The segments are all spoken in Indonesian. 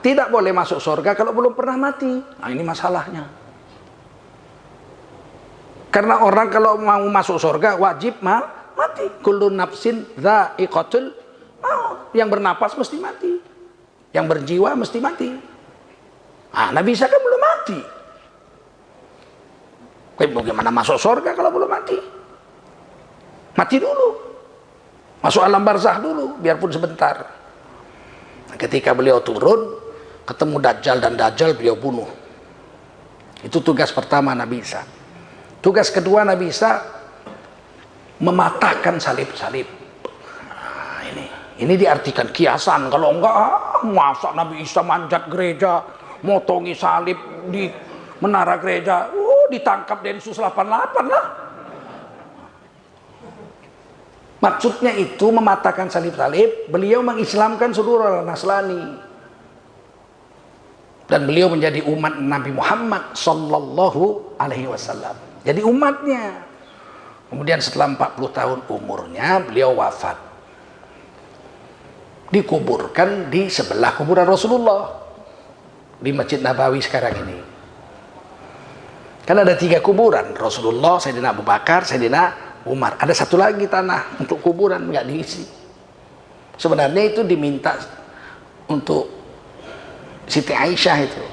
tidak boleh masuk surga kalau belum pernah mati. Nah, ini masalahnya. Karena orang kalau mau masuk surga wajib mati. Kullu nafsin dha'iqatul maut. Yang bernapas mesti mati. Yang berjiwa mesti mati. Nah, Nabi Isa kan belum mati. Bagaimana masuk surga kalau belum mati? Mati dulu. Masuk alam barzah dulu, biarpun sebentar. Ketika beliau turun, ketemu Dajjal dan Dajjal beliau bunuh. Itu tugas pertama Nabi Isa. Tugas kedua Nabi Isa mematahkan salib-salib. Nah, ini diartikan kiasan. Kalau enggak, masa Nabi Isa manjat gereja, motongi salib di menara gereja, ditangkap Densus 88 lah. Maksudnya itu mematahkan salib-salib, beliau mengislamkan seluruh orang Nasrani. Dan beliau menjadi umat Nabi Muhammad sallallahu alaihi wasallam. Jadi umatnya. Kemudian setelah 40 tahun umurnya, beliau wafat. Dikuburkan di sebelah kuburan Rasulullah. Di Masjid Nabawi sekarang ini. Kan ada 3 kuburan. Rasulullah, Sayyidina Abu Bakar, Sayyidina Umar. Ada satu lagi tanah untuk kuburan nggak diisi. Sebenarnya itu diminta untuk Siti Aisyah itu.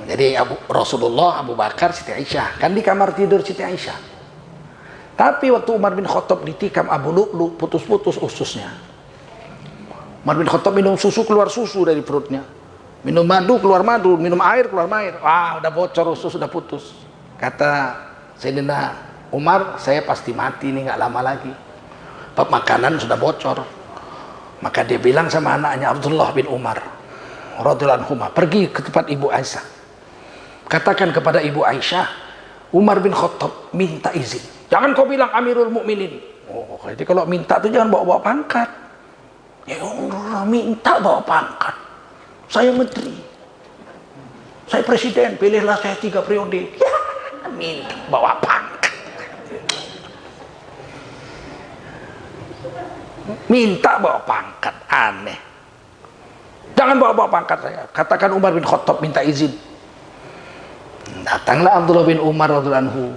Jadi Rasulullah, Abu Bakar, Siti Aisyah. Kan di kamar tidur Siti Aisyah. Tapi waktu Umar bin Khattab ditikam Abu Lu'lu, putus-putus ususnya. Umar bin Khattab minum susu, keluar susu dari perutnya. Minum madu, keluar madu. Minum air, keluar air. Wah, udah bocor usus, udah putus. Kata Sayyidina Umar, saya pasti mati nih, nggak lama lagi. Bab makanan sudah bocor. Maka dia bilang sama anaknya Abdullah bin Umar radhiyallahu anhu, pergi ke tempat Ibu Aisyah. Katakan kepada Ibu Aisyah, Umar bin Khattab minta izin. Jangan kau bilang Amirul Mukminin. Oh, jadi kalau minta tuh jangan bawa-bawa pangkat. Ya Allah, minta bawa pangkat. Saya menteri. Saya presiden, pilihlah saya 3 periode. Ya, minta bawa pangkat. Minta bawa pangkat, aneh. Jangan bawa pangkat saya. Katakan Umar bin Khattab minta izin. Datanglah Abdullah bin Umar radhiyallahu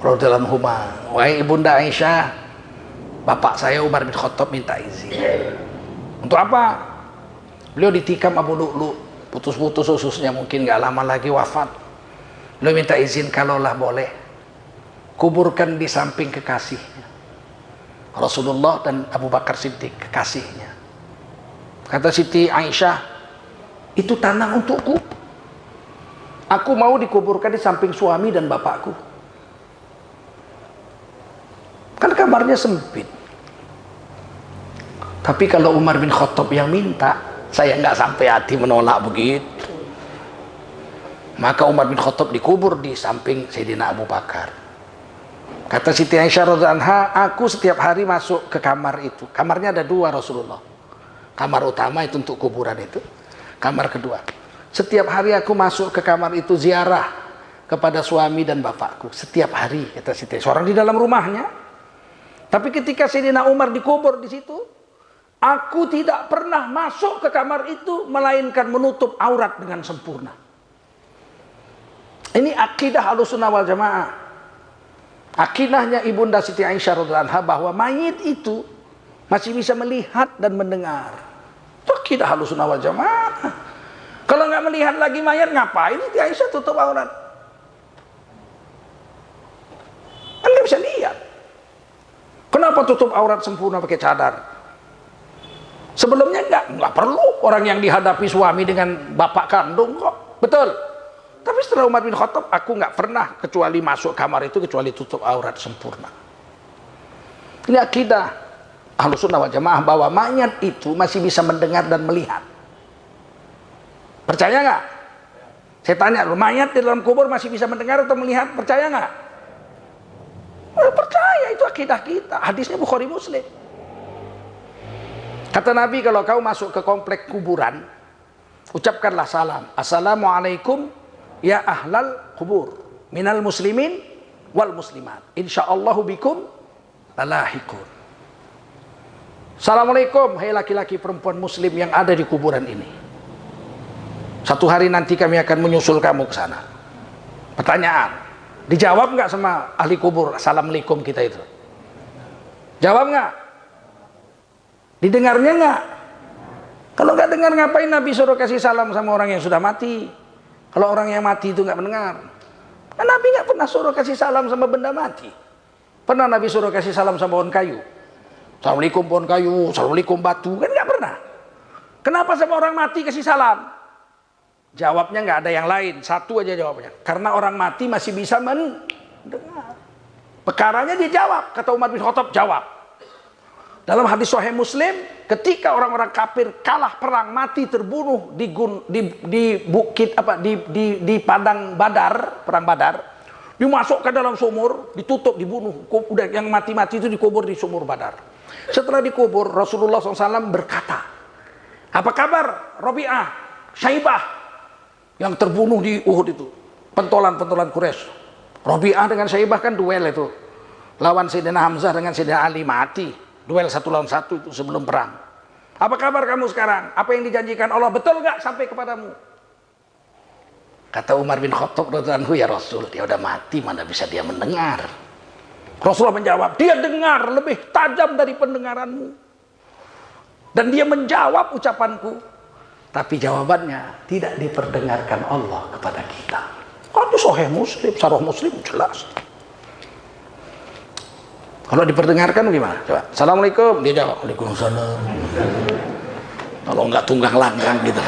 anhu. Wahai Ibunda Aisyah, bapak saya Umar bin Khattab minta izin. Untuk apa? Beliau ditikam Abu Lu'lu, putus-putus ususnya, mungkin nggak lama lagi wafat. Beliau minta izin kalaulah boleh, kuburkan di samping kekasihnya Rasulullah dan Abu Bakar Siddiq, kekasihnya. Kata Siti Aisyah, itu tanah untukku. Aku mau dikuburkan di samping suami dan bapakku. Kan kamarnya sempit. Tapi kalau Umar bin Khattab yang minta, saya nggak sampai hati menolak begitu. Maka Umar bin Khattab dikubur di samping Sayyidina Abu Bakar. Kata Siti Aisyah radhiyallahu anha, aku setiap hari masuk ke kamar itu. Kamarnya ada 2 Rasulullah. Kamar utama itu untuk kuburan itu. Kamar kedua. Setiap hari aku masuk ke kamar itu ziarah kepada suami dan bapakku. Setiap hari, kata Siti Aisyah. Seorang di dalam rumahnya. Tapi ketika Sayyidina Umar dikubur di situ, aku tidak pernah masuk ke kamar itu melainkan menutup aurat dengan sempurna. Ini akidah Ahlussunnah wal Jamaah. Akidahnya Ibunda Siti Aisyah radhiyallahu anha bahwa mayit itu masih bisa melihat dan mendengar. Itu akidah Ahlussunnah wal Jamaah. Kalau nggak melihat lagi mayat, ngapain Siti Aisyah tutup aurat? Kan nggak bisa lihat. Kenapa tutup aurat sempurna pakai cadar? Sebelumnya nggak perlu orang yang dihadapi suami dengan bapak kandung kok. Betul. Tapi setelah Umar bin Khattab, aku nggak pernah kecuali masuk kamar itu kecuali tutup aurat sempurna. Ini akidah Ahlussunnah wal Jamaah bahwa mayat itu masih bisa mendengar dan melihat. Percaya nggak? Saya tanya, mayat di dalam kubur masih bisa mendengar atau melihat? Percaya nggak? Percaya, itu akidah kita. Hadisnya Bukhari Muslim. Kata Nabi, kalau kau masuk ke komplek kuburan, ucapkanlah salam. Assalamualaikum ya ahlal kubur minal muslimin wal muslimat. Insyaallahu bikum lalahikun. Assalamualaikum, hai laki-laki perempuan muslim yang ada di kuburan ini. Satu hari nanti kami akan menyusul kamu ke sana. Pertanyaan, dijawab nggak sama ahli kubur assalamualaikum kita itu? Jawab nggak? Didengarnya nggak? Kalau nggak dengar, ngapain Nabi suruh kasih salam sama orang yang sudah mati? Kalau orang yang mati itu nggak mendengar, kan Nabi nggak pernah suruh kasih salam sama benda mati. Pernah Nabi suruh kasih salam sama pohon kayu? Assalamualaikum pohon kayu, assalamualaikum batu, kan nggak pernah. Kenapa sama orang mati kasih salam? Jawabnya nggak ada yang lain, satu aja jawabnya. Karena orang mati masih bisa mendengar. Perkaranya dijawab, kata Umar bin Khattab, jawab. Dalam hadis Sahih Muslim, ketika orang-orang kafir kalah perang, mati, terbunuh di bukit apa di padang Badar, perang Badar, dimasukkan dalam sumur, ditutup, dibunuh. Udah yang mati-mati itu dikubur di sumur Badar. Setelah dikubur, Rasulullah SAW berkata, apa kabar Rabi'ah, Syaibah yang terbunuh di Uhud itu, pentolan-pentolan Quraisy. Rabi'ah dengan Syaibah kan duel itu, lawan Sayyidina Hamzah dengan Sayyidina Ali, mati. Duel 1 lawan 1 itu sebelum perang. Apa kabar kamu sekarang? Apa yang dijanjikan Allah betul nggak sampai kepadamu? Kata Umar bin Khattab radhiyallahu anhu, ya Rasul, dia udah mati, mana bisa dia mendengar? Rasulullah menjawab, dia dengar lebih tajam dari pendengaranmu. Dan dia menjawab ucapanku, tapi jawabannya tidak diperdengarkan Allah kepada kita. Itu Sahih Muslim, Sarah Muslim jelas. Kalau diperdengarkan gimana? Coba, Assalamualaikum, dia jawab, Waalaikumsalam. Kalau enggak tunggang langgang gitu.